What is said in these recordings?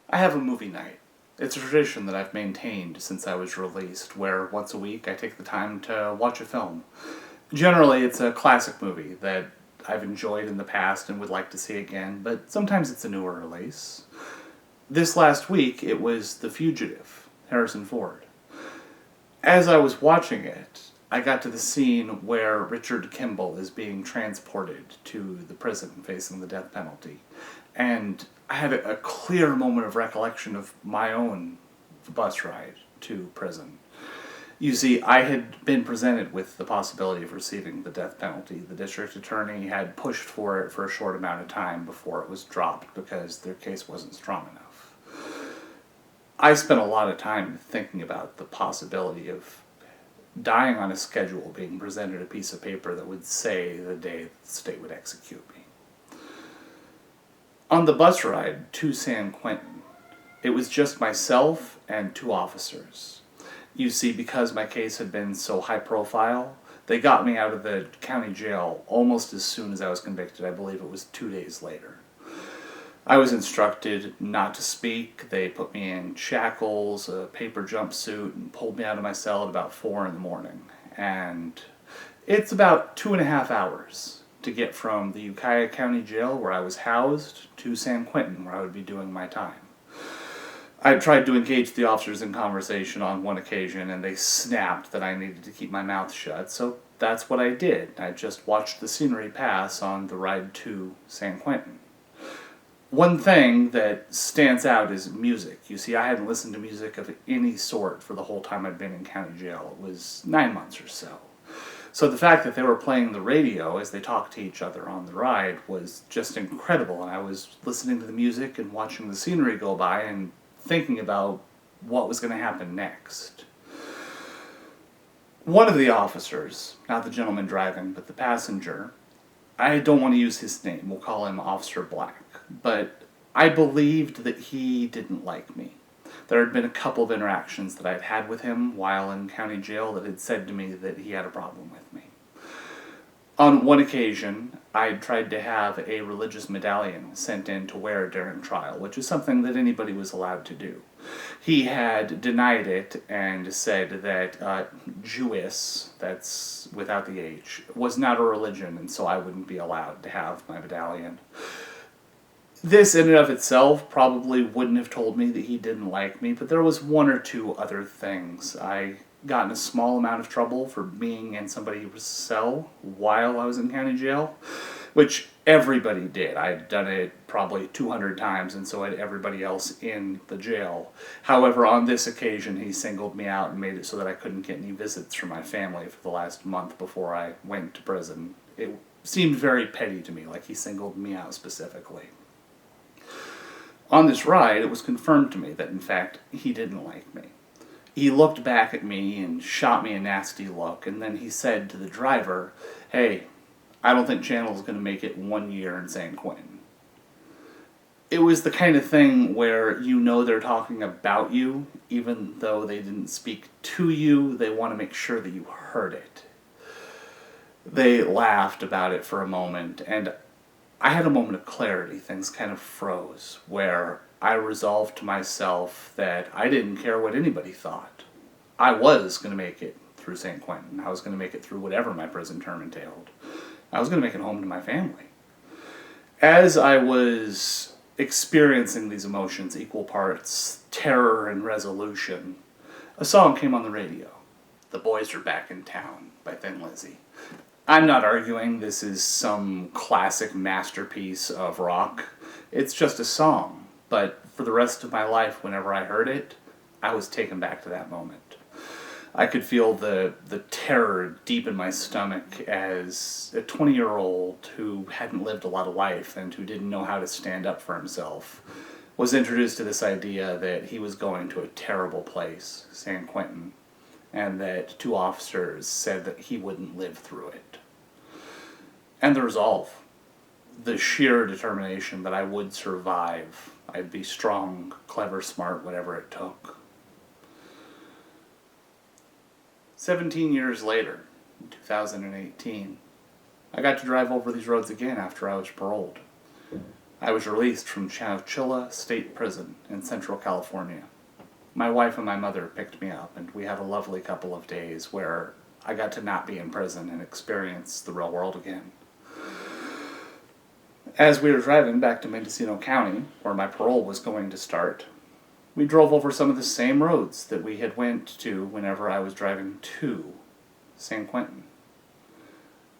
I have a movie night. It's a tradition that I've maintained since I was released, where once a week I take the time to watch a film. Generally, it's a classic movie that I've enjoyed in the past and would like to see again, but sometimes it's a newer release. This last week, it was The Fugitive, Harrison Ford. As I was watching it, I got to the scene where Richard Kimball is being transported to the prison facing the death penalty. And I had a clear moment of recollection of my own bus ride to prison. You see, I had been presented with the possibility of receiving the death penalty. The district attorney had pushed for it for a short amount of time before it was dropped because their case wasn't strong enough. I spent a lot of time thinking about the possibility of dying on a schedule, being presented a piece of paper that would say the day the state would execute me. On the bus ride to San Quentin, it was just myself and two officers. You see, because my case had been so high profile, they got me out of the county jail almost as soon as I was convicted. I believe it was 2 days later. I was instructed not to speak. They put me in shackles, a paper jumpsuit, and pulled me out of my cell at about 4 in the morning. And it's about 2.5 hours to get from the Ukiah County Jail, where I was housed, to San Quentin, where I would be doing my time. I tried to engage the officers in conversation on one occasion, and they snapped that I needed to keep my mouth shut, so that's what I did. I just watched the scenery pass on the ride to San Quentin. One thing that stands out is music. You see, I hadn't listened to music of any sort for the whole time I'd been in county jail. It was 9 months or so. So the fact that they were playing the radio as they talked to each other on the ride was just incredible, and I was listening to the music and watching the scenery go by and thinking about what was going to happen next. One of the officers, not the gentleman driving, but the passenger, I don't want to use his name, we'll call him Officer Black, but I believed that he didn't like me. There had been a couple of interactions that I'd had with him while in county jail that had said to me that he had a problem with me. On one occasion, I tried to have a religious medallion sent in to wear during trial, which is something that anybody was allowed to do. He had denied it and said that Jewess, that's without the H, was not a religion, and so I wouldn't be allowed to have my medallion. This in and of itself probably wouldn't have told me that he didn't like me, but there was one or two other things. I got in a small amount of trouble for being in somebody's cell while I was in county jail, which everybody did. I'd done it probably 200 times, and so had everybody else in the jail. However, on this occasion, he singled me out and made it so that I couldn't get any visits from my family for the last month before I went to prison. It seemed very petty to me, like he singled me out specifically. On this ride, it was confirmed to me that, in fact, he didn't like me. He looked back at me and shot me a nasty look, and then he said to the driver, "Hey, I don't think Channel's going to make it 1 year in San Quentin." It was the kind of thing where you know they're talking about you, even though they didn't speak to you, they want to make sure that you heard it. They laughed about it for a moment, and I had a moment of clarity. Things kind of froze, where I resolved to myself that I didn't care what anybody thought. I was going to make it through San Quentin. I was going to make it through whatever my prison term entailed. I was going to make it home to my family. As I was experiencing these emotions, equal parts terror and resolution, a song came on the radio. "The Boys Are Back in Town" by Thin Lizzy. I'm not arguing this is some classic masterpiece of rock. It's just a song. But for the rest of my life, whenever I heard it, I was taken back to that moment. I could feel the terror deep in my stomach as a 20-year-old who hadn't lived a lot of life and who didn't know how to stand up for himself was introduced to this idea that he was going to a terrible place, San Quentin, and that two officers said that he wouldn't live through it. And the resolve, the sheer determination that I would survive. I'd be strong, clever, smart, whatever it took. 17 years later, in 2018, I got to drive over these roads again after I was paroled. I was released from Chowchilla State Prison in Central California. My wife and my mother picked me up, and we had a lovely couple of days where I got to not be in prison and experience the real world again. As we were driving back to Mendocino County, where my parole was going to start, we drove over some of the same roads that we had went to whenever I was driving to San Quentin.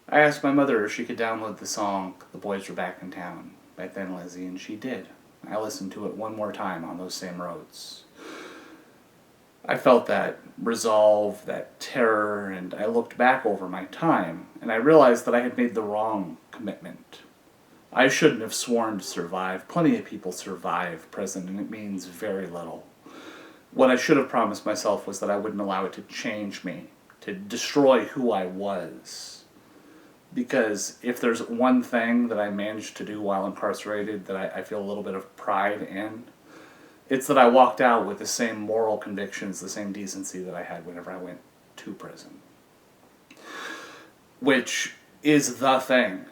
I asked my mother if she could download the song "The Boys Were Back in Town" by Thin Lizzy, and she did. I listened to it one more time on those same roads. I felt that resolve, that terror, and I looked back over my time, and I realized that I had made the wrong commitment. I shouldn't have sworn to survive. Plenty of people survive prison, and it means very little. What I should have promised myself was that I wouldn't allow it to change me, to destroy who I was. Because if there's one thing that I managed to do while incarcerated that I feel a little bit of pride in, it's that I walked out with the same moral convictions, the same decency that I had whenever I went to prison. Which is the thing,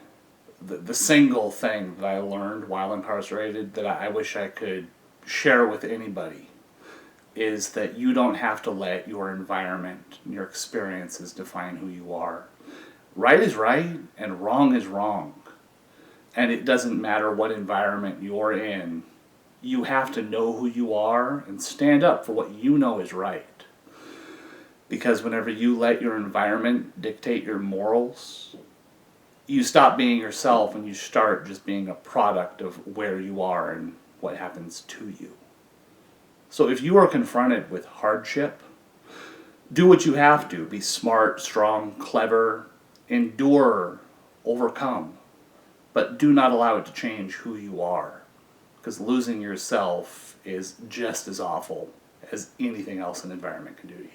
the single thing that I learned while incarcerated that I wish I could share with anybody, is that you don't have to let your environment and your experiences define who you are. Right is right, and wrong is wrong. And it doesn't matter what environment you're in. You have to know who you are and stand up for what you know is right. Because whenever you let your environment dictate your morals, you stop being yourself and you start just being a product of where you are and what happens to you. So if you are confronted with hardship, do what you have to. Be smart, strong, clever, endure, overcome. But do not allow it to change who you are. Because losing yourself is just as awful as anything else an environment can do to you.